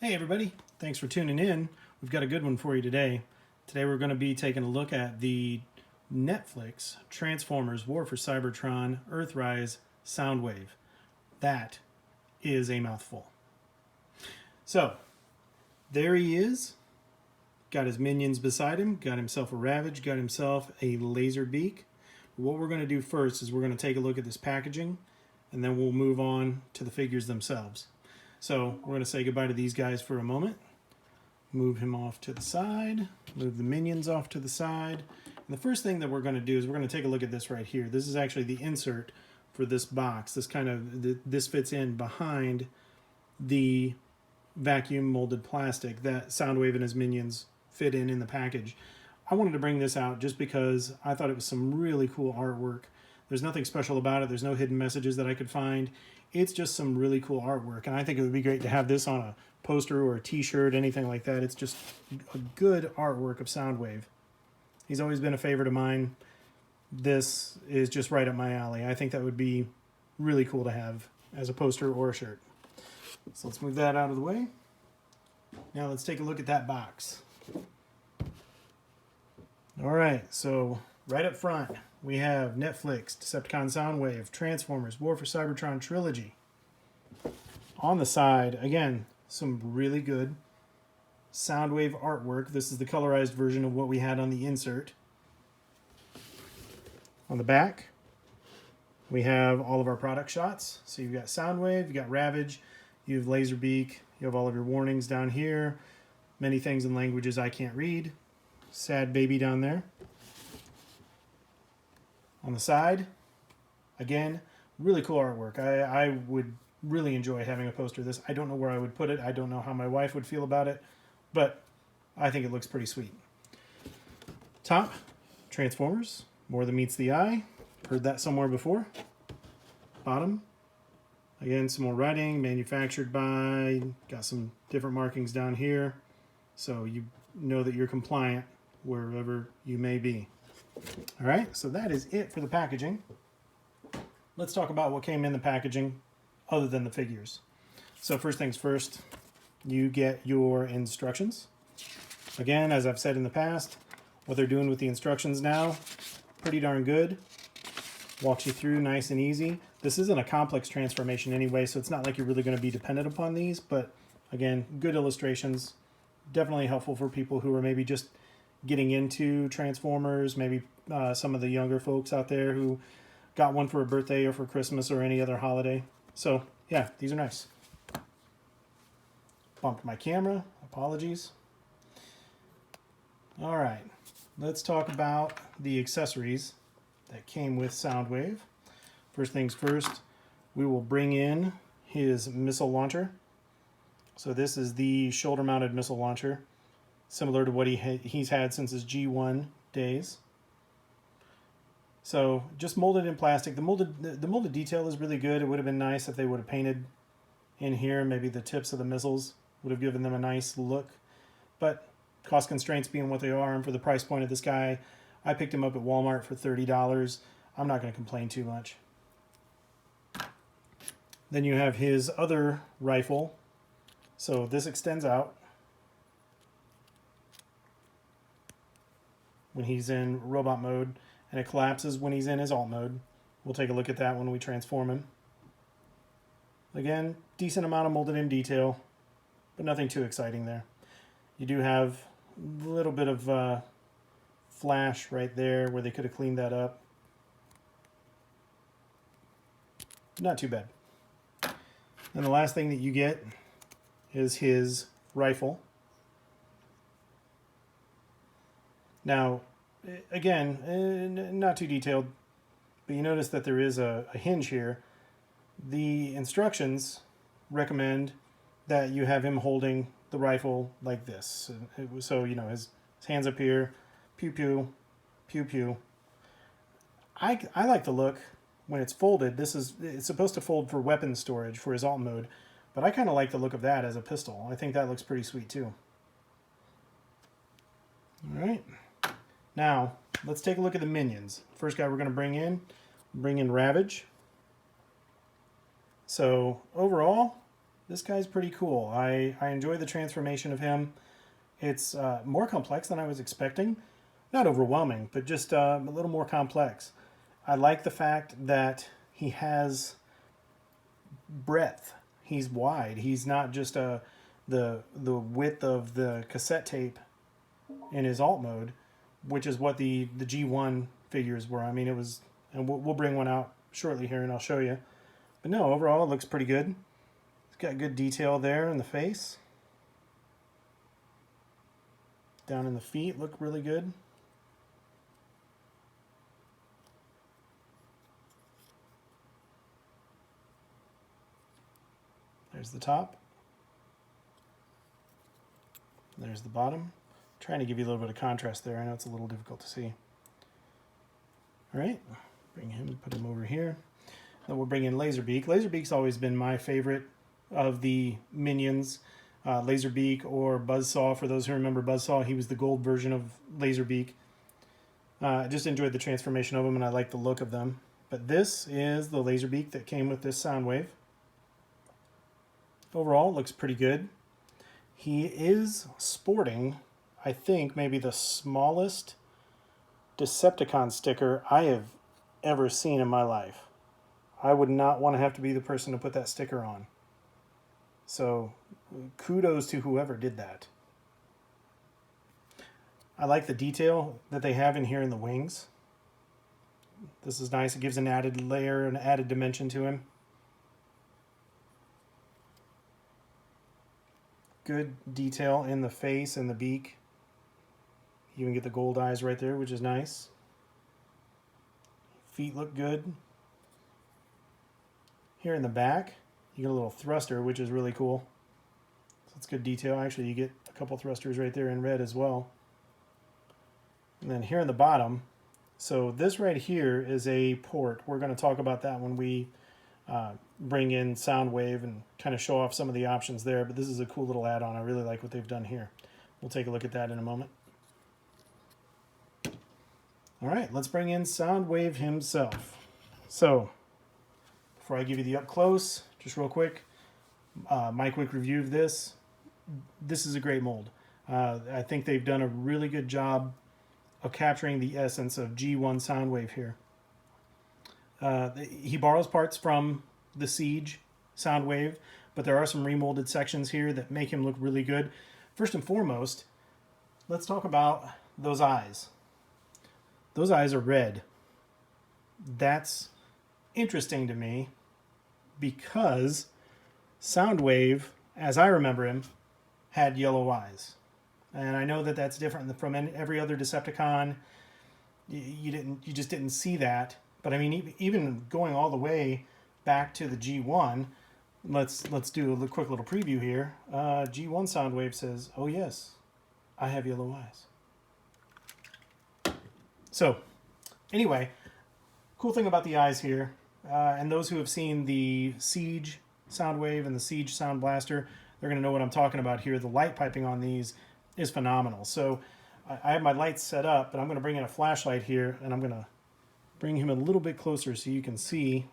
Hey everybody, thanks for tuning in. We've got a good one for you today. Today we're going to be taking a look at the Netflix Transformers War for Cybertron Earthrise Soundwave. That is a mouthful. So, there he is. Got his minions beside him, got himself a Ravage, got himself a Laserbeak. What we're going to do first is we're going to take a look at this packaging, and then we'll move on to the figures themselves. So we're going to say goodbye to these guys for a moment. Move him off to the side. Move the minions off to the side. And the first thing that we're going to do is we're going to take a look at this right here. This is actually the insert for this box. This fits in behind the vacuum molded plastic that Soundwave and his minions fit in the package. I wanted to bring this out just because I thought it was some really cool artwork. There's nothing special about it. There's no hidden messages that I could find. It's just some really cool artwork, and I think it would be great to have this on a poster or a t-shirt, anything like that. It's just a good artwork of Soundwave. He's always been a favorite of mine. This is just right up my alley. I think that would be really cool to have as a poster or a shirt. So let's move that out of the way. Now let's take a look at that box. All right, so right up front, we have Netflix, Decepticon Soundwave, Transformers, War for Cybertron Trilogy. On the side, again, some really good Soundwave artwork. This is the colorized version of what we had on the insert. On the back, we have all of our product shots. So you've got Soundwave, you've got Ravage, you have Laserbeak, you have all of your warnings down here. Many things in languages I can't read. Sad baby down there. On the side, again, really cool artwork. I would really enjoy having a poster of this. I don't know where I would put it. I don't know how my wife would feel about it, but I think it looks pretty sweet. Top, Transformers, more than meets the eye. Heard that somewhere before. Bottom, again, some more writing, manufactured by, got some different markings down here, so you know that you're compliant wherever you may be. All right, so that is it for the packaging. Let's talk about what came in the packaging other than the figures. So first things first, you get your instructions. Again, as I've said in the past, what they're doing with the instructions now, pretty darn good. Walks you through nice and easy. This isn't a complex transformation anyway, so it's not like you're really going to be dependent upon these, but again, good illustrations. Definitely helpful for people who are maybe just getting into Transformers, maybe some of the younger folks out there who got one for a birthday or for Christmas or any other holiday. So yeah, these are nice. Bumped my camera, apologies. All right, let's talk about the accessories that came with Soundwave. First things first, we will bring in his missile launcher. So this is the shoulder-mounted missile launcher, similar to what he's had since his G1 days. So just molded in plastic. The molded detail is really good. It would have been nice if they would have painted in here. Maybe the tips of the missiles would have given them a nice look. But cost constraints being what they are, and for the price point of this guy, I picked him up at Walmart for $30. I'm not going to complain too much. Then you have his other rifle. So this extends out when he's in robot mode, and it collapses when he's in his alt mode. We'll take a look at that when we transform him. Again, decent amount of molded in detail, but nothing too exciting there. You do have a little bit of flash right there where they could have cleaned that up. Not too bad. And the last thing that you get is his rifle. Now, again, not too detailed, but you notice that there is a hinge here. The instructions recommend that you have him holding the rifle like this. So, you know, his hands up here, pew pew, pew pew. I like the look when it's folded. It's supposed to fold for weapon storage for his alt mode, but I kind of like the look of that as a pistol. I think that looks pretty sweet too. All right. Now, let's take a look at the minions. First guy we're going to bring in Ravage. So overall, this guy's pretty cool. I enjoy the transformation of him. It's more complex than I was expecting. Not overwhelming, but just a little more complex. I like the fact that he has breadth. He's wide. He's not just the width of the cassette tape in his alt mode, which is what the G1 figures were. I mean, it was, and we'll bring one out shortly here and I'll show you. But no, overall it looks pretty good. It's got good detail there in the face. Down in the feet look really good. There's the top. There's the bottom. Trying to give you a little bit of contrast there. I know it's a little difficult to see. All right, bring him, put him over here. Then we'll bring in Laserbeak. Laserbeak's always been my favorite of the Minions. Laserbeak or Buzzsaw, for those who remember Buzzsaw, he was the gold version of Laserbeak. I just enjoyed the transformation of them and I like the look of them. But this is the Laserbeak that came with this Soundwave. Overall, it looks pretty good. He is sporting, I think, maybe the smallest Decepticon sticker I have ever seen in my life. I would not want to have to be the person to put that sticker on. So, kudos to whoever did that. I like the detail that they have in here in the wings. This is nice. It gives an added layer, an added dimension to him. Good detail in the face and the beak. You even get the gold eyes right there, which is nice. Feet look good. Here in the back, you get a little thruster, which is really cool. So it's good detail. Actually, you get a couple thrusters right there in red as well. And then here in the bottom, so this right here is a port. We're going to talk about that when we bring in Soundwave and kind of show off some of the options there, but this is a cool little add-on. I really like what they've done here. We'll take a look at that in a moment. All right, let's bring in Soundwave himself. So, before I give you the up close, just real quick, my quick review of this. This is a great mold. I think they've done a really good job of capturing the essence of G1 Soundwave here. He borrows parts from the Siege Soundwave, but there are some remolded sections here that make him look really good. First and foremost, let's talk about those eyes. Those eyes are red. That's interesting to me because Soundwave, as I remember him, had yellow eyes. And I know that that's different from every other Decepticon. You just didn't see that. But I mean, even going all the way back to the G1, let's do a quick little preview here. G1 Soundwave says, "Oh yes, I have yellow eyes." So, anyway, cool thing about the eyes here, and those who have seen the Siege Soundwave and the Siege Sound Blaster, they're going to know what I'm talking about here. The light piping on these is phenomenal. So, I have my lights set up, but I'm going to bring in a flashlight here, and I'm going to bring him a little bit closer so you can see.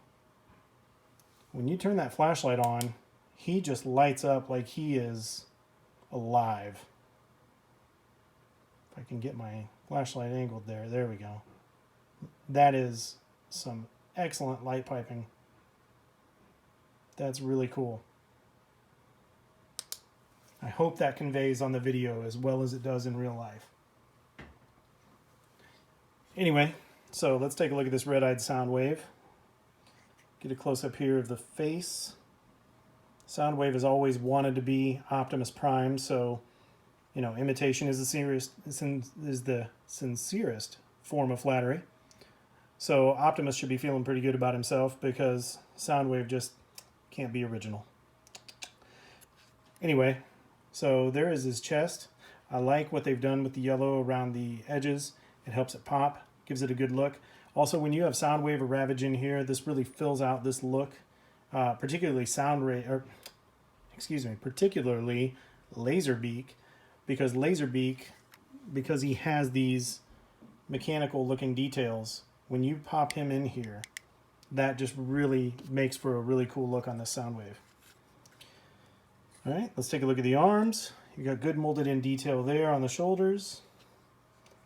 When you turn that flashlight on, he just lights up like he is alive. If I can get my flashlight angled there. There we go. That is some excellent light piping. That's really cool. I hope that conveys on the video as well as it does in real life. Anyway, so let's take a look at this red-eyed Soundwave. Get a close-up here of the face. Soundwave has always wanted to be Optimus Prime, so you know, imitation is the sincerest form of flattery. So Optimus should be feeling pretty good about himself because Soundwave just can't be original. Anyway, so there is his chest. I like what they've done with the yellow around the edges. It helps it pop, gives it a good look. Also, when you have Soundwave or Ravage in here, this really fills out this look, particularly particularly Laserbeak, because Laserbeak, because he has these mechanical looking details, when you pop him in here, that just really makes for a really cool look on this Soundwave. All right, let's take a look at the arms. You got good molded in detail there on the shoulders.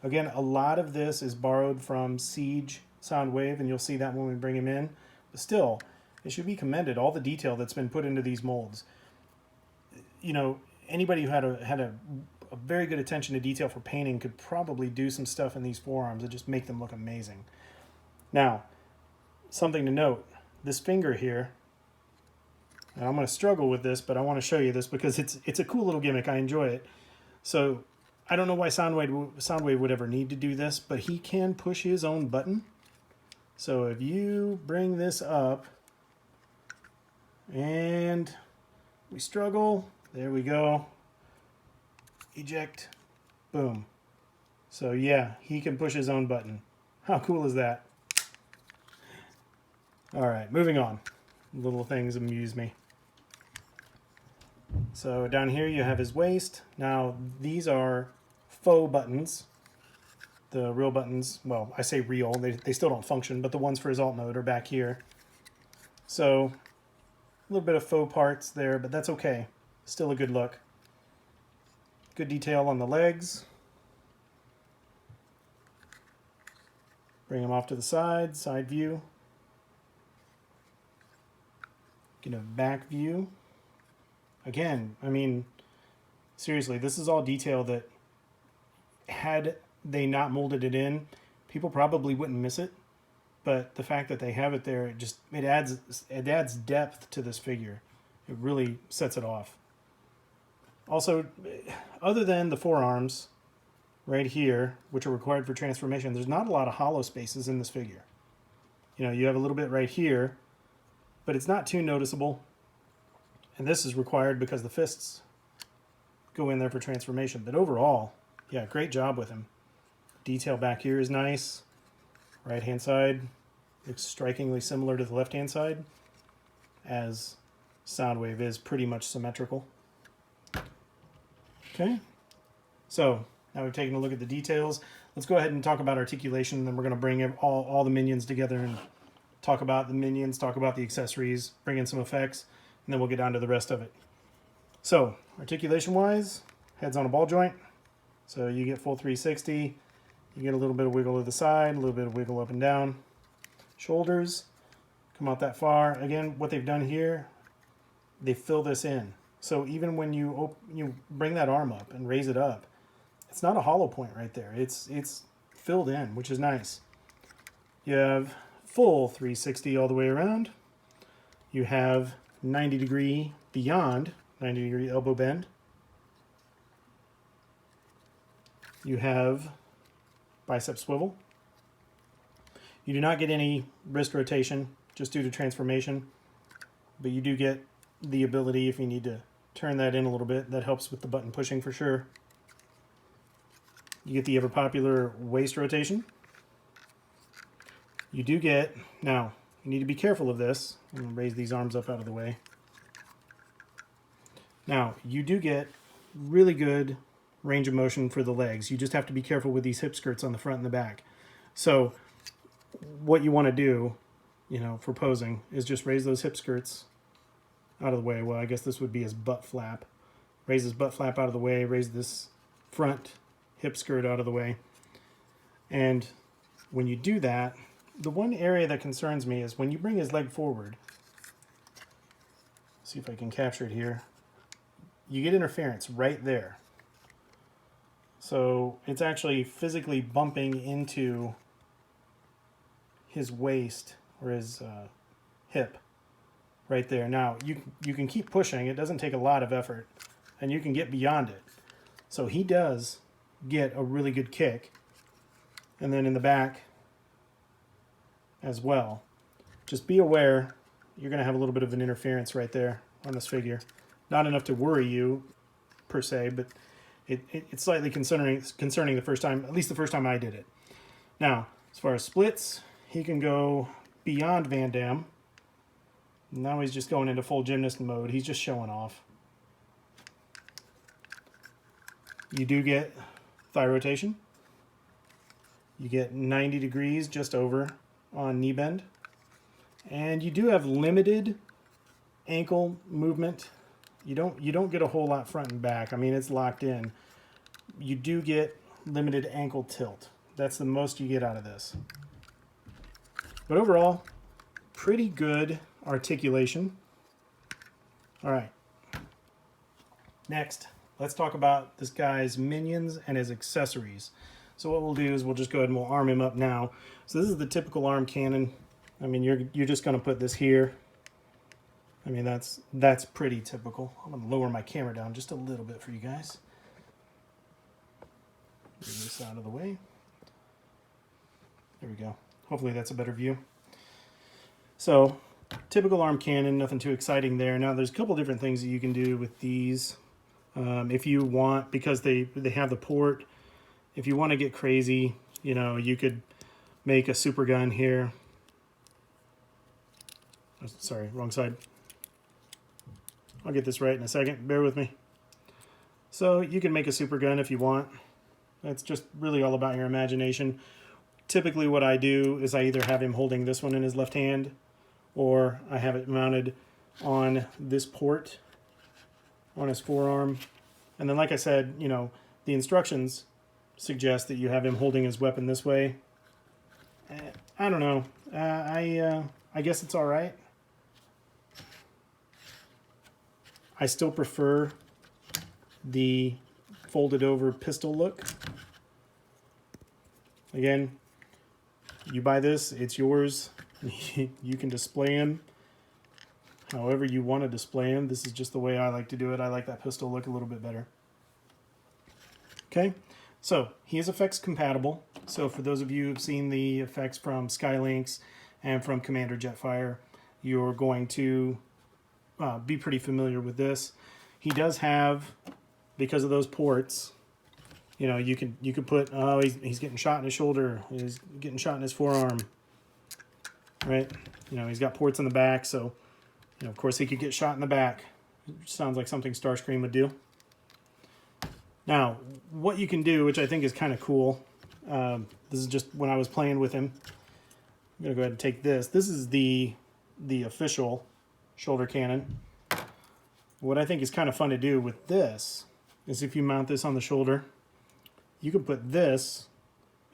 Again, a lot of this is borrowed from Siege Soundwave, and you'll see that when we bring him in. But still, it should be commended, all the detail that's been put into these molds. You know, anybody who had a very good attention to detail for painting could probably do some stuff in these forearms that just make them look amazing. Now, something to note, this finger here, and I'm going to struggle with this, but I want to show you this because it's a cool little gimmick. I enjoy it. So I don't know why Soundwave would ever need to do this, but he can push his own button. So if you bring this up and we struggle, there we go. Eject, boom. So yeah, he can push his own button. How cool is that? All right, moving on. Little things amuse me. So down here you have his waist. Now these are faux buttons. The real buttons, well, I say real, they still don't function, but the ones for his alt mode are back here. So a little bit of faux parts there, but that's okay. Still a good look. Good detail on the legs. Bring them off to the side view. Get a back view. Again, I mean, seriously, this is all detail that had they not molded it in, people probably wouldn't miss it. But the fact that they have it there, it adds depth to this figure. It really sets it off. Also, other than the forearms right here, which are required for transformation, there's not a lot of hollow spaces in this figure. You know, you have a little bit right here, but it's not too noticeable. And this is required because the fists go in there for transformation. But overall, yeah, great job with him. Detail back here is nice. Right-hand side looks strikingly similar to the left-hand side, as Soundwave is pretty much symmetrical. Okay, so now we've taken a look at the details. Let's go ahead and talk about articulation, and then we're going to bring all the minions together and talk about the minions, talk about the accessories, bring in some effects, and then we'll get down to the rest of it. So, articulation-wise, head's on a ball joint, so you get full 360. You get a little bit of wiggle to the side, a little bit of wiggle up and down. Shoulders come out that far. Again, what they've done here, they fill this in. So even when you bring that arm up and raise it up, it's not a hollow point right there. It's filled in, which is nice. You have full 360 all the way around. You have 90 degree beyond 90 degree elbow bend. You have bicep swivel. You do not get any wrist rotation just due to transformation, but you do get the ability if you need to turn that in a little bit. That helps with the button pushing for sure. You get the ever popular waist rotation. You do get, now you need to be careful of this. I'm going to raise these arms up out of the way. Now you do get really good range of motion for the legs. You just have to be careful with these hip skirts on the front and the back. So what you want to do, you know, for posing is just raise those hip skirts out of the way. Well, I guess this would be his butt flap. Raise his butt flap out of the way, raise this front hip skirt out of the way. And when you do that, the one area that concerns me is when you bring his leg forward. See if I can capture it here. You get interference right there. So it's actually physically bumping into his waist or his hip right there. Now, you can keep pushing. It doesn't take a lot of effort, and you can get beyond it. So he does get a really good kick. And then in the back as well. Just be aware you're going to have a little bit of an interference right there on this figure. Not enough to worry you, per se, but it's slightly concerning the first time, at least the first time I did it. Now, as far as splits, he can go beyond Van Damme. Now he's just going into full gymnast mode. He's just showing off. You do get thigh rotation. You get 90 degrees just over on knee bend. And you do have limited ankle movement You don't get a whole lot front and back. I mean, it's locked in. You do get limited ankle tilt. That's the most you get out of this. But overall, pretty good articulation. All right. Next, let's talk about this guy's minions and his accessories. So what we'll do is we'll just go ahead and we'll arm him up now. So this is the typical arm cannon. I mean, you're just going to put this here. I mean, that's pretty typical. I'm going to lower my camera down just a little bit for you guys. Move this out of the way. There we go. Hopefully that's a better view. So, typical arm cannon, nothing too exciting there. Now, there's a couple different things that you can do with these. If you want, because they have the port, if you want to get crazy, you know, you could make a super gun here. Oh, sorry, wrong side. I'll get this right in a second. Bear with me. So you can make a super gun if you want. That's just really all about your imagination. Typically what I do is I either have him holding this one in his left hand, or I have it mounted on this port on his forearm. And then, like I said, you know, the instructions suggest that you have him holding his weapon this way. I don't know. I guess it's all right. I still prefer the folded over pistol look. Again, you buy this, it's yours. You can display him however you want to display him. This is just the way I like to do it. I like that pistol look a little bit better. Okay, so he is effects compatible. So for those of you who've seen the effects from Skylinks and from Commander Jetfire, you're going to be pretty familiar with this. He does have, because of those ports, you know, you can put, oh, he's getting shot in his shoulder, he's getting shot in his forearm, right? You know, he's got ports in the back, so, you know, of course he could get shot in the back. Sounds like something Starscream would do. Now, what you can do, which I think is kind of cool, this is just when I was playing with him. I'm going to go ahead and take this. This is the official shoulder cannon. What I think is kind of fun to do with this is if you mount this on the shoulder, you can put this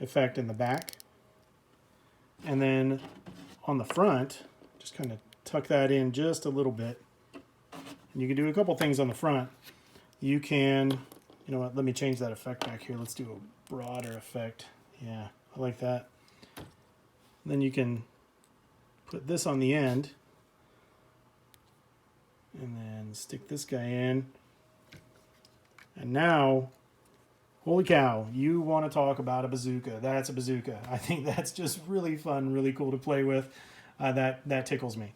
effect in the back, and then on the front, just kind of tuck that in just a little bit. And you can do a couple things on the front. You can, you know what, let me change that effect back here. Let's do a broader effect. Yeah, I like that. Then you can put this on the end, and then stick this guy in. And now, holy cow, you want to talk about a bazooka. That's a bazooka. I think that's just really fun, really cool to play with. That tickles me.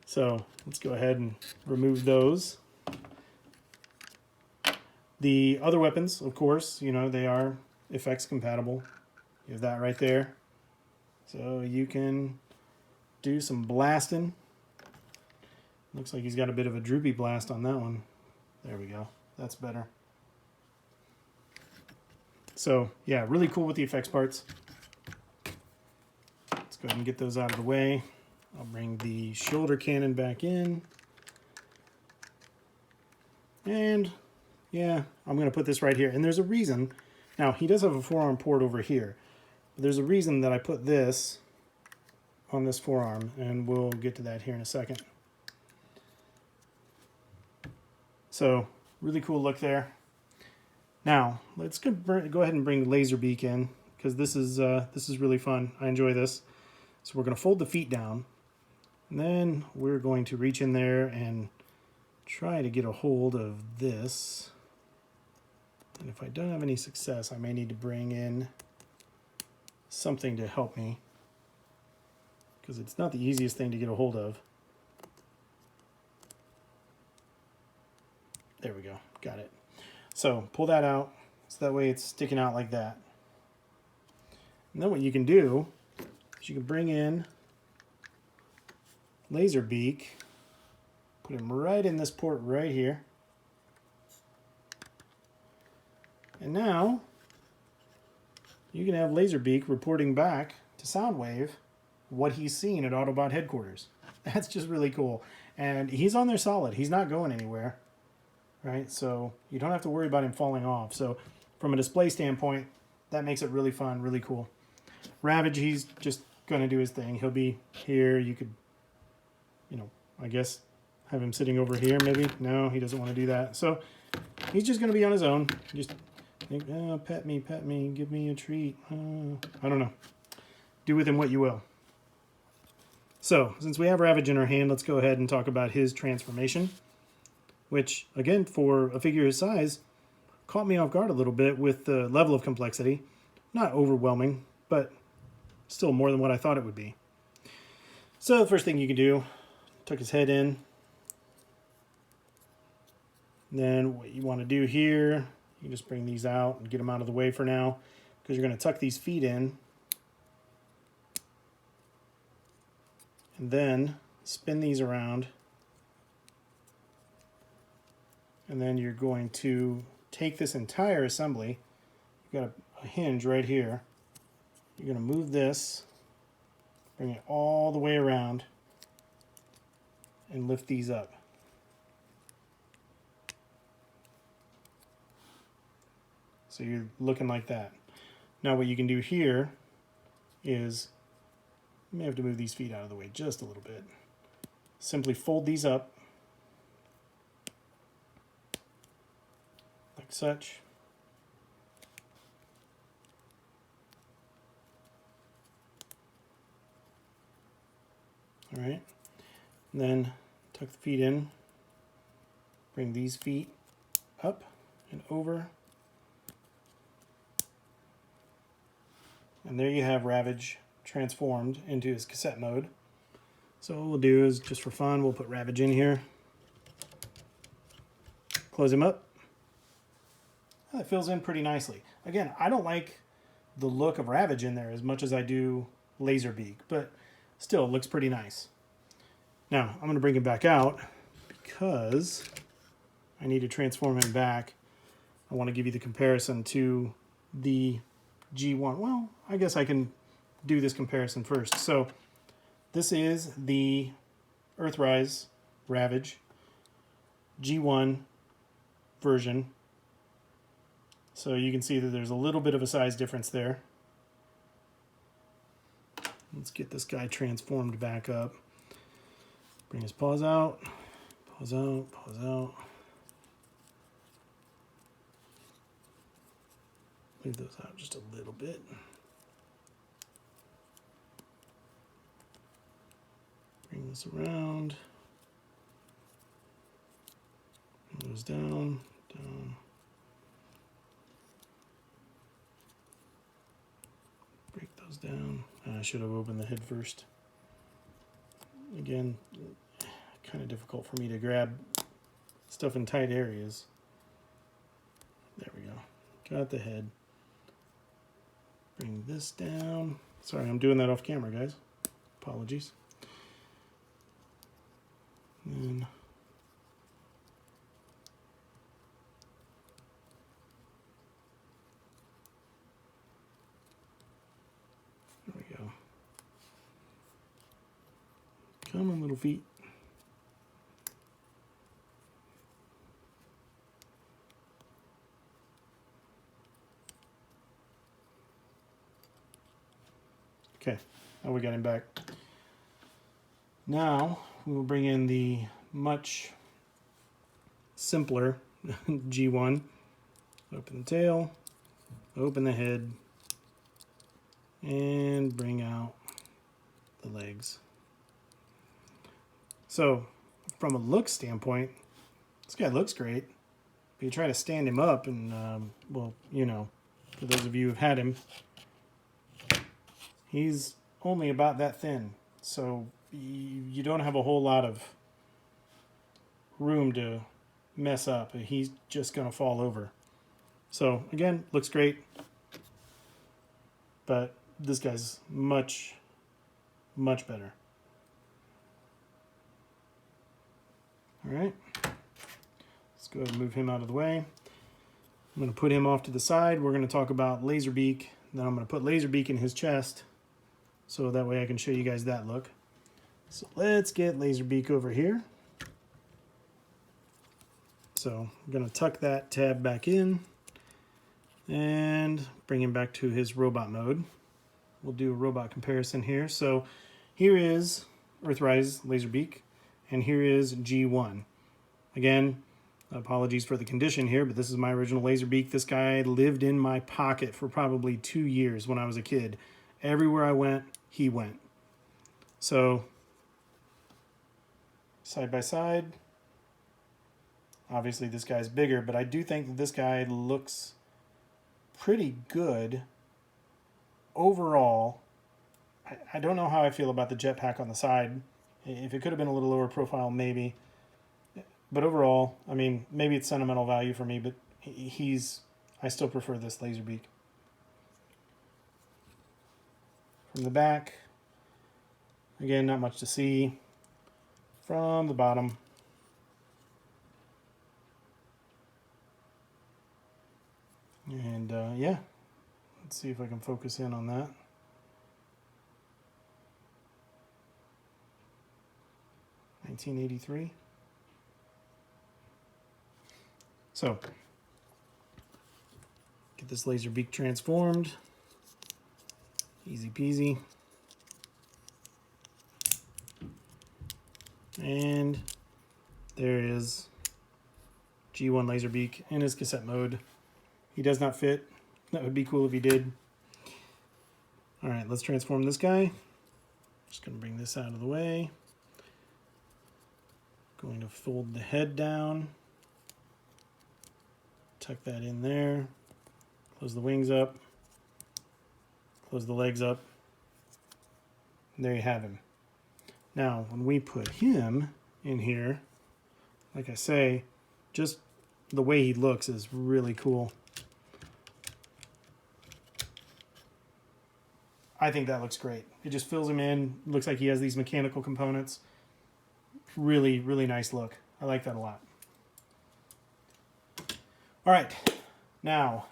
So let's go ahead and remove those. The other weapons, of course, you know, they are effects compatible. You have that right there. So you can do some blasting. Looks like he's got a bit of a droopy blast on that one. There we go. That's better. So, yeah, really cool with the effects parts. Let's go ahead and get those out of the way. I'll bring the shoulder cannon back in. And, yeah, I'm going to put this right here. And there's a reason. Now, he does have a forearm port over here. But there's a reason that I put this on this forearm. And we'll get to that here in a second. So, really cool look there. Now, let's go ahead and bring Laserbeak in, because this is really fun. I enjoy this. So we're going to fold the feet down, and then we're going to reach in there and try to get a hold of this. And if I don't have any success, I may need to bring in something to help me, because it's not the easiest thing to get a hold of. There we go. Got it. So pull that out, so that way it's sticking out like that. And then what you can do is you can bring in Laserbeak, put him right in this port right here. And now you can have Laserbeak reporting back to Soundwave what he's seen at Autobot headquarters. That's just really cool. And he's on there solid. He's not going anywhere, right? So you don't have to worry about him falling off. So from a display standpoint, that makes it really fun, really cool. Ravage, he's just going to do his thing. He'll be here. You could, you know, I guess have him sitting over here maybe. No, he doesn't want to do that. So he's just going to be on his own. Just think, oh, pet me, give me a treat. I don't know. Do with him what you will. So since we have Ravage in our hand, let's go ahead and talk about his transformation, which, again, for a figure his size, caught me off guard a little bit with the level of complexity. Not overwhelming, but still more than what I thought it would be. So the first thing you can do, tuck his head in. Then what you want to do here, you just bring these out and get them out of the way for now, because you're going to tuck these feet in. And then spin these around. And then you're going to take this entire assembly. You've got a hinge right here. You're going to move this, bring it all the way around, and lift these up. So you're looking like that. Now what you can do here is, you may have to move these feet out of the way just a little bit. Simply fold these up like such. All right, and then tuck the feet in, bring these feet up and over. And there you have Ravage transformed into his cassette mode. So what we'll do is, just for fun, we'll put Ravage in here. Close him up. That fills in pretty nicely. Again, I don't like the look of Ravage in there as much as I do Laserbeak, but still, it looks pretty nice. Now, I'm going to bring him back out because I need to transform him back. I want to give you the comparison to the G1. Well, I guess I can do this comparison first. So this is the Earthrise Ravage G1 version. So you can see that there's a little bit of a size difference there. Let's get this guy transformed back up. Bring his paws out, paws out, paws out. Leave those out just a little bit. Bring this around. Bring those down, down. Break those down. I should have opened the head first. Again, kind of difficult for me to grab stuff in tight areas. There we go. Got the head. Bring this down. Sorry, I'm doing that off camera, guys. Apologies. And then there we go. Come on, little feet. Okay, now we got him back. Now we will bring in the much simpler G1. Open the tail, open the head, and bring out the legs. So from a look standpoint, this guy looks great. If you try to stand him up and, well, you know, for those of you who've had him, he's only about that thin, so you don't have a whole lot of room to mess up. He's just going to fall over. So, again, looks great, but this guy's much, much better. All right, let's go ahead and move him out of the way. I'm going to put him off to the side. We're going to talk about Laserbeak. Then I'm going to put Laserbeak in his chest, so that way I can show you guys that look. So let's get Laserbeak over here. So I'm going to tuck that tab back in and bring him back to his robot mode. We'll do a robot comparison here. So here is Earthrise Laserbeak, and here is G1. Again, apologies for the condition here, but this is my original Laserbeak. This guy lived in my pocket for probably 2 years when I was a kid. Everywhere I went, he went. So, side by side, obviously this guy's bigger, but I do think that this guy looks pretty good overall. I don't know how I feel about the jetpack on the side. If it could have been a little lower profile, maybe. But overall, I mean, maybe it's sentimental value for me, but I still prefer this Laserbeak. From the back, again, not much to see. From the bottom, and yeah, let's see if I can focus in on that. (1983). So, get this Laserbeak transformed. Easy peasy. And there is G1 Laserbeak in his cassette mode. He does not fit. That would be cool if he did. All right, let's transform this guy. Just going to bring this out of the way. Going to fold the head down. Tuck that in there. Close the wings up. Close the legs up. And there you have him. Now, when we put him in here, like I say, just the way he looks is really cool. I think that looks great. It just fills him in. Looks like he has these mechanical components. Really, really nice look. I like that a lot. All right, now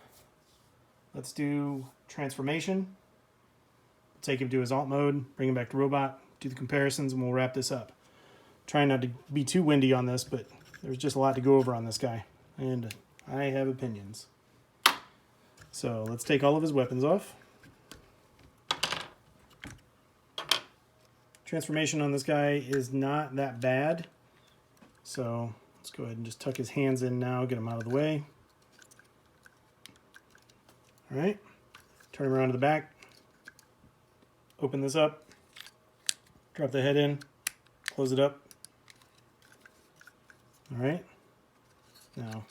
let's do transformation. Take him to his alt mode, bring him back to robot, do the comparisons, and we'll wrap this up. Trying not to be too windy on this, but there's just a lot to go over on this guy, and I have opinions. So let's take all of his weapons off. Transformation on this guy is not that bad. So let's go ahead and just tuck his hands in now, get him out of the way. All right, turn him around to the back. Open this up, drop the head in, close it up. All right, now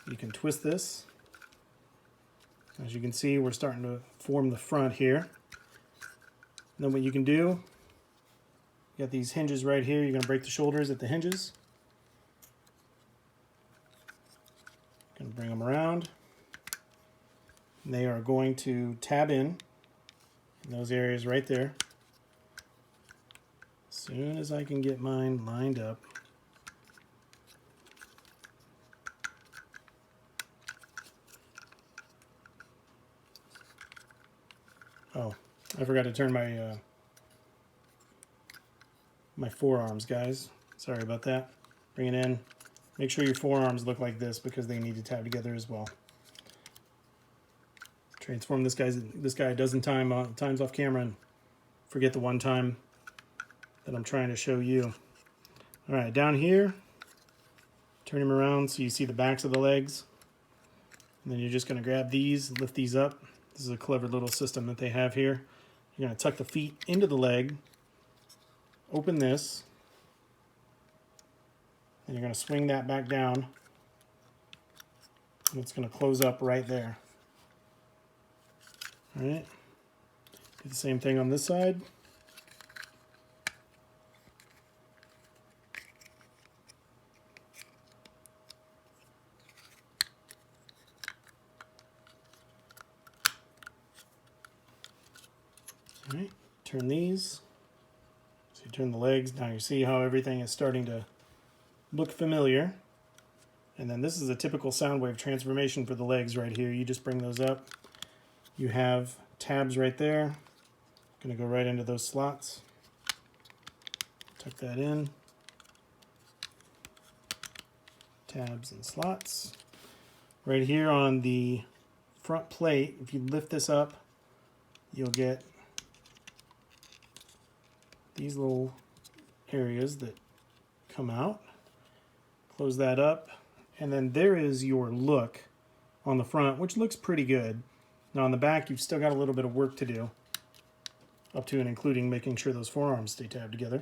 you can twist this. As you can see, we're starting to form the front here. Then what you can do, you got these hinges right here. You're going to break the shoulders at the hinges. Going to bring them around. And they are going to tab in those areas right there. As soon as I can get mine lined up. Oh, I forgot to turn my my forearms, guys. Sorry about that. Bring it in. Make sure your forearms look like this because they need to tab together as well. Transform this guy a dozen times off camera and forget the one time that I'm trying to show you. All right, down here, turn him around so you see the backs of the legs. And then you're just going to grab these, lift these up. This is a clever little system that they have here. You're going to tuck the feet into the leg, open this, and you're going to swing that back down. And it's going to close up right there. All right, do the same thing on this side. All right, turn these. So you turn the legs. Now you see how everything is starting to look familiar. And then this is a typical Soundwave transformation for the legs right here. You just bring those up. You have tabs right there. Going to go right into those slots. Tuck that in. tabs and slots. Right here on the front plate, if you lift this up, you'll get these little areas that come out. Close that up, and then there is your look on the front, which looks pretty good. Now on the back, you've still got a little bit of work to do, up to and including making sure those forearms stay tabbed together.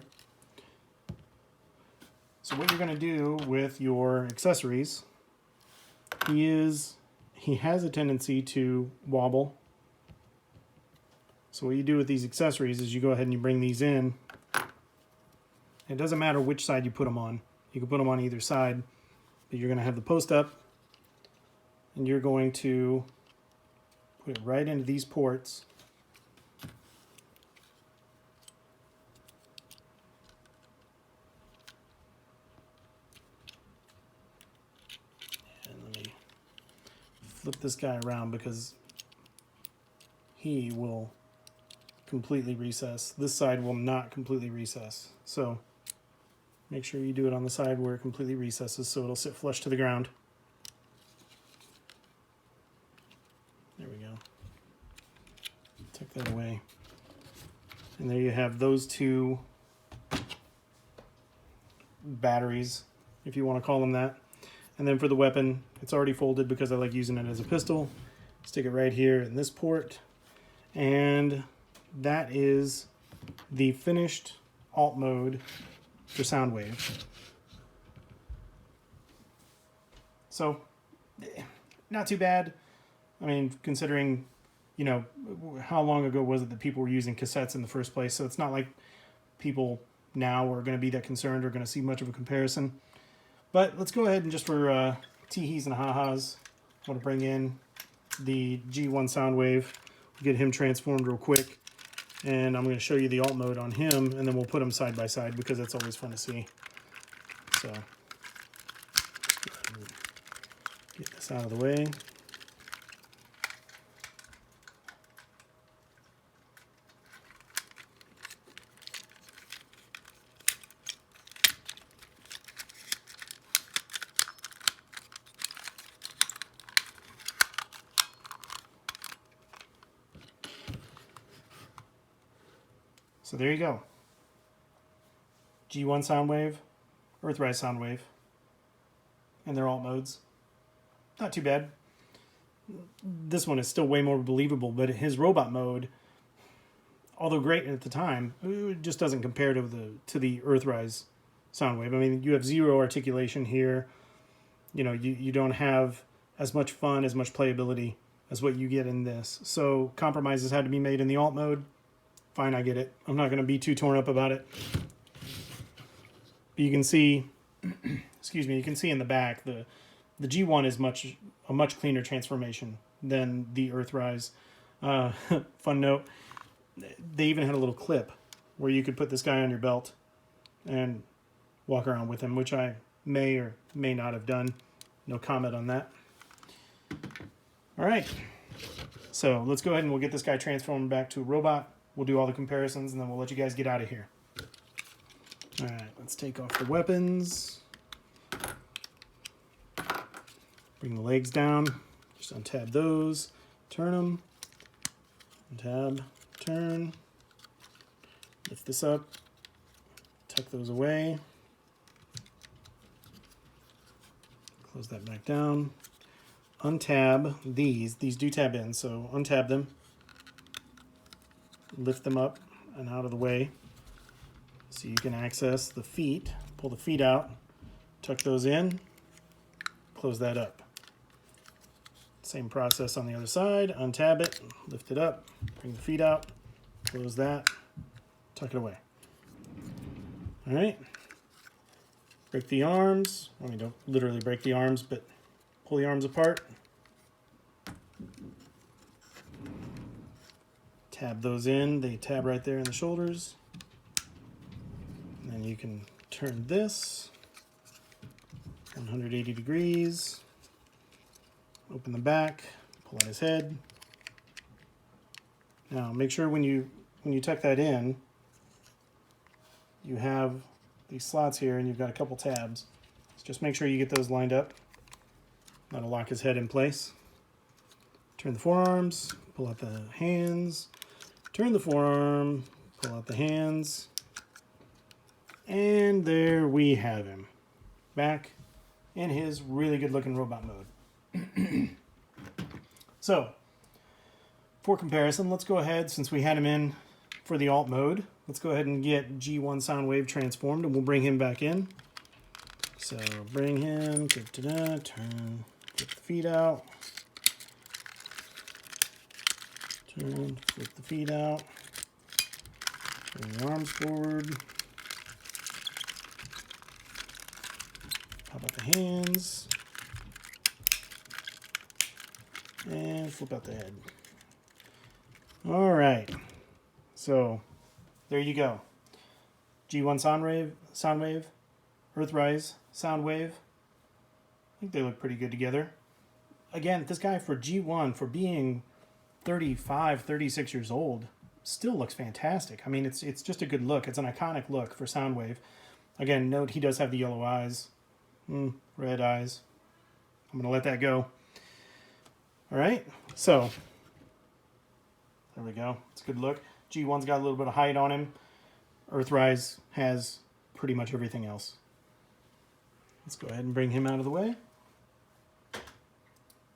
So what you're going to do with your accessories, he has a tendency to wobble. So what you do with these accessories is you go ahead and you bring these in. It doesn't matter which side you put them on. You can put them on either side, but you're going to have the post up, and you're going to put it right into these ports. And let me flip this guy around because he will completely recess. This side will not completely recess. So make sure you do it on the side where it completely recesses so it'll sit flush to the ground. There we go. Take that away. And there you have those two batteries, if you want to call them that. And then for the weapon, it's already folded because I like using it as a pistol. Stick it right here in this port. And that is the finished alt mode for Soundwave. So, not too bad. I mean, considering, you know, how long ago was it that people were using cassettes in the first place? So it's not like people now are going to be that concerned or going to see much of a comparison. But let's go ahead and just for tee-hees and ha-has, I want to bring in the G1 Soundwave, get him transformed real quick. And I'm going to show you the alt mode on him, and then we'll put them side by side because that's always fun to see. So, get this out of the way. So there you go. G1 Soundwave, Earthrise Soundwave, and their alt modes. Not too bad. This one is still way more believable, but his robot mode, although great at the time, it just doesn't compare to the Earthrise Soundwave. I mean, you have zero articulation here. You know, you don't have as much fun, as much playability as what you get in this. So compromises had to be made in the alt mode. Fine, I get it. I'm not going to be too torn up about it. But you can see, excuse me, you can see in the back, the G1 is a much cleaner transformation than the Earthrise. Fun note, they even had a little clip where you could put this guy on your belt and walk around with him, which I may or may not have done. No comment on that. All right, so let's go ahead and we'll get this guy transformed back to a robot. We'll do all the comparisons, and then we'll let you guys get out of here. All right, let's take off the weapons. Bring the legs down. Just untab those. Turn them. Untab. Turn. Lift this up. Tuck those away. Close that back down. Untab these. These do tab in, so untab them. Lift them up and out of the way so you can access the feet. Pull the feet out, tuck those in, close that up. Same process on the other side. Untab it, lift it up, bring the feet out, close that, tuck it away. All right. Break the arms. I mean, don't literally break the arms, but pull the arms apart. Tab those in. They tab right there in the shoulders. And then you can turn this 180 degrees. Open the back. Pull out his head. Now make sure when you tuck that in, you have these slots here and you've got a couple tabs. So just make sure you get those lined up. That'll lock his head in place. Turn the forearms, pull out the hands, turn the forearm, pull out the hands, and there we have him. Back in his really good looking robot mode. So, for comparison, let's go ahead, since we had him in for the alt mode, let's go ahead and get G1 Soundwave transformed, and we'll bring him back in. So bring him, turn, flip the feet out, turn, flip the feet out, bring the arms forward, pop out the hands, and flip out the head. All right, so there you go. G1 Soundwave, Earthrise Soundwave. I think they look pretty good together. Again, this guy for G1, for being 35, 36 years old, still looks fantastic. I mean, it's just a good look. It's an iconic look for Soundwave. Again, note he does have the yellow eyes, red eyes. I'm going to let that go. All right, so there we go. It's a good look. G1's got a little bit of height on him. Earthrise has pretty much everything else. Let's go ahead and bring him out of the way.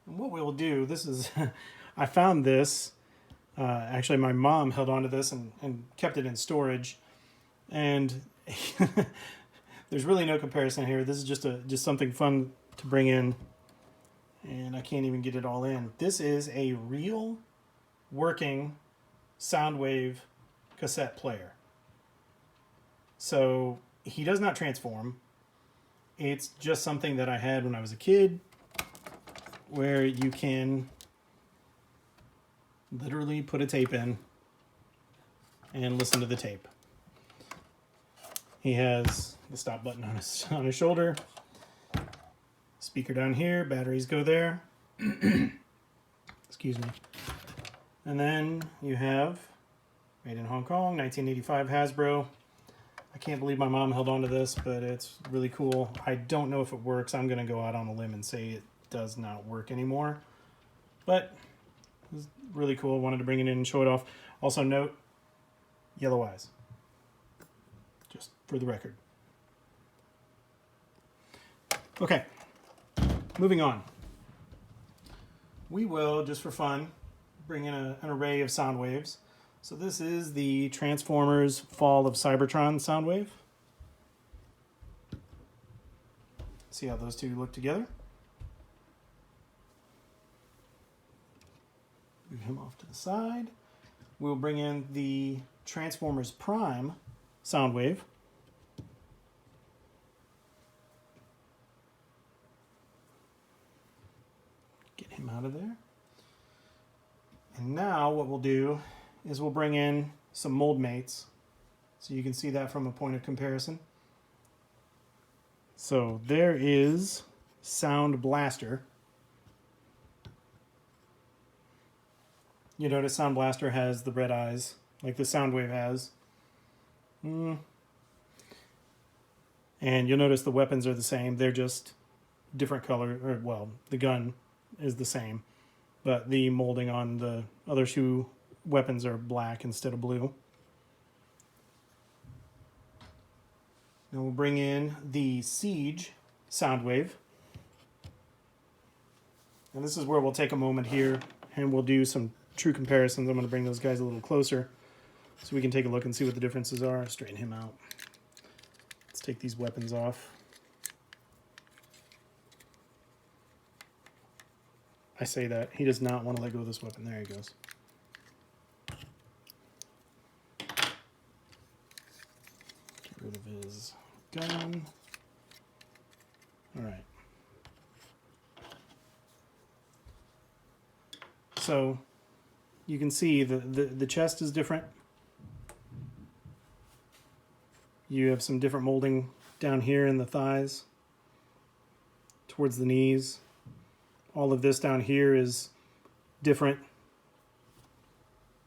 And what we'll do, this is, I found this, actually my mom held on to this and kept it in storage. And there's really no comparison here. This is just something fun to bring in. And I can't even get it all in. This is a real working Soundwave cassette player. So he does not transform. It's just something that I had when I was a kid, where you can literally put a tape in and listen to the tape. He has the stop button on his shoulder, speaker down here, batteries go there. Excuse me. And then you have made in Hong Kong, 1985 Hasbro. I can't believe my mom held on to this, but it's really cool. I don't know if it works. I'm going to go out on a limb and say it does not work anymore. But it's really cool. Wanted to bring it in and show it off. Also note, yellow eyes. Just for the record. Okay, moving on. We will, just for fun, bring in an array of sound waves. So this is the Transformers Fall of Cybertron Soundwave. See how those two look together. Move him off to the side. We'll bring in the Transformers Prime Soundwave. Get him out of there. And now what we'll do is we'll bring in some mold mates, so you can see that from a point of comparison. So there is Sound Blaster. You notice Sound Blaster has the red eyes, like the Soundwave has. And you'll notice the weapons are the same. They're just different color, or well, the gun is the same, but the molding on the other two weapons are black instead of blue. Then we'll bring in the Siege Soundwave. And this is where we'll take a moment here and we'll do some true comparisons. I'm going to bring those guys a little closer so we can take a look and see what the differences are. Straighten him out. Let's take these weapons off. I say that. He does not want to let go of this weapon. There he goes. Get rid of his gun. All right. So you can see the chest is different. You have some different molding down here in the thighs, towards the knees. All of this down here is different.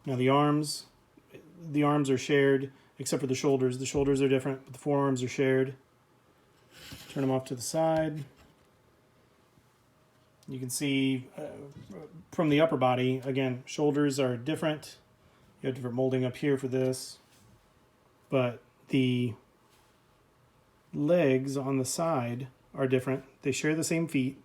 Now the arms are shared, except for the shoulders. The shoulders are different, but the forearms are shared. Turn them off to the side. You can see from the upper body, again, shoulders are different. You have different molding up here for this. But the legs on the side are different. They share the same feet.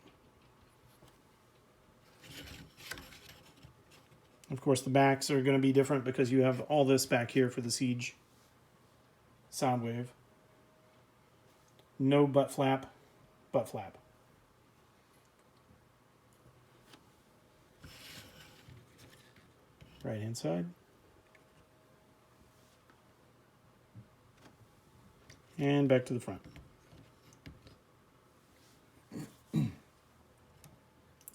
Of course, the backs are going to be different because you have all this back here for the Siege Soundwave. No butt flap, butt flap. Right hand side. And back to the front.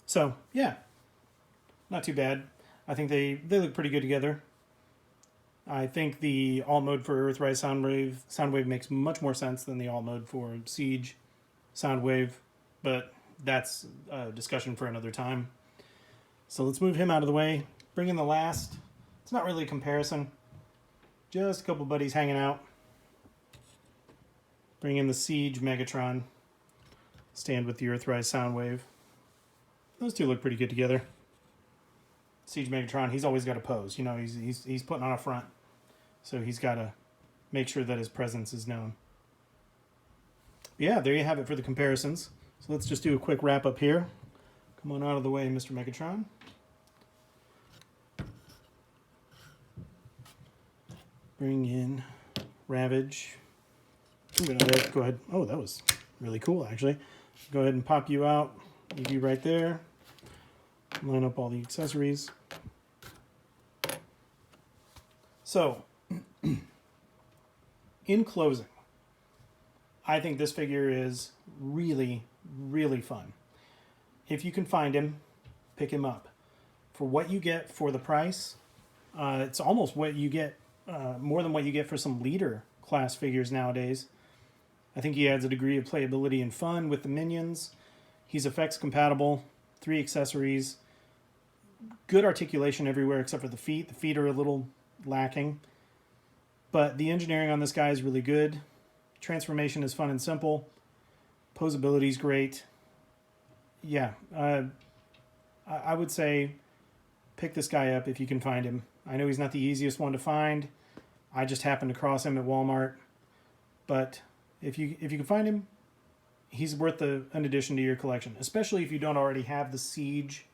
So, yeah, not too bad. I think they look pretty good together. I think the alt mode for Earthrise Soundwave makes much more sense than the alt mode for Siege Soundwave, but that's a discussion for another time. So let's move him out of the way. Bring in the last. It's not really a comparison. Just a couple buddies hanging out. Bring in the Siege Megatron. Stand with the Earthrise Soundwave. Those two look pretty good together. Siege Megatron, he's always got to pose. You know, he's putting on a front. So he's got to make sure that his presence is known. Yeah, there you have it for the comparisons. So let's just do a quick wrap up here. Come on out of the way, Mr. Megatron. Bring in Ravage. I'm going to go ahead. Oh, that was really cool, actually. Go ahead and pop you out. Leave you right there. Line up all the accessories. So, in closing, I think this figure is really, really fun. If you can find him, pick him up. For what you get for the price, it's almost what you get, more than what you get for some leader class figures nowadays. I think he adds a degree of playability and fun with the minions. He's effects compatible, 3 accessories, good articulation everywhere except for the feet. The feet are a little lacking, but the engineering on this guy is really good. Transformation is fun and simple. Posability is great. Yeah, I would say pick this guy up if you can find him. I know he's not the easiest one to find. I just happened to cross him at Walmart, but if you can find him, he's worth an addition to your collection, especially if you don't already have the Siege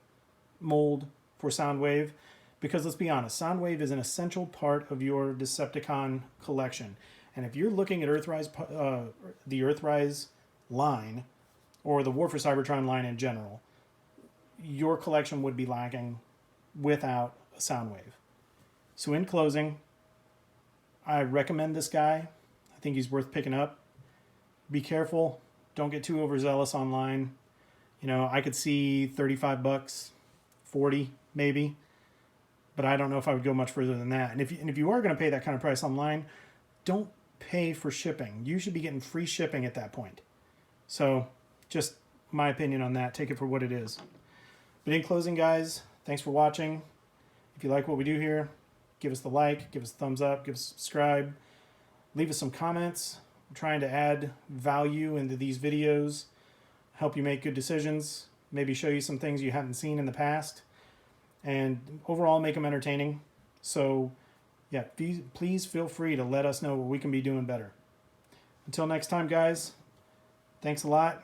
mold for Soundwave, because let's be honest, Soundwave is an essential part of your Decepticon collection. And if you're looking at Earthrise, the Earthrise line, or the War for Cybertron line in general, your collection would be lacking without a Soundwave. So in closing, I recommend this guy. I think he's worth picking up. Be careful. Don't get too overzealous online. You know, I could see $35, $40 maybe, but I don't know if I would go much further than that. And if you are going to pay that kind of price online, don't pay for shipping. You should be getting free shipping at that point. So just my opinion on that. Take it for what it is. But in closing, guys, thanks for watching. If you like what we do here, give us the like, give us a thumbs up, give us a subscribe, leave us some comments. I'm trying to add value into these videos, help you make good decisions, maybe show you some things you haven't seen in the past, and overall make them entertaining. So yeah, please feel free to let us know what we can be doing better. Until next time, guys, thanks a lot.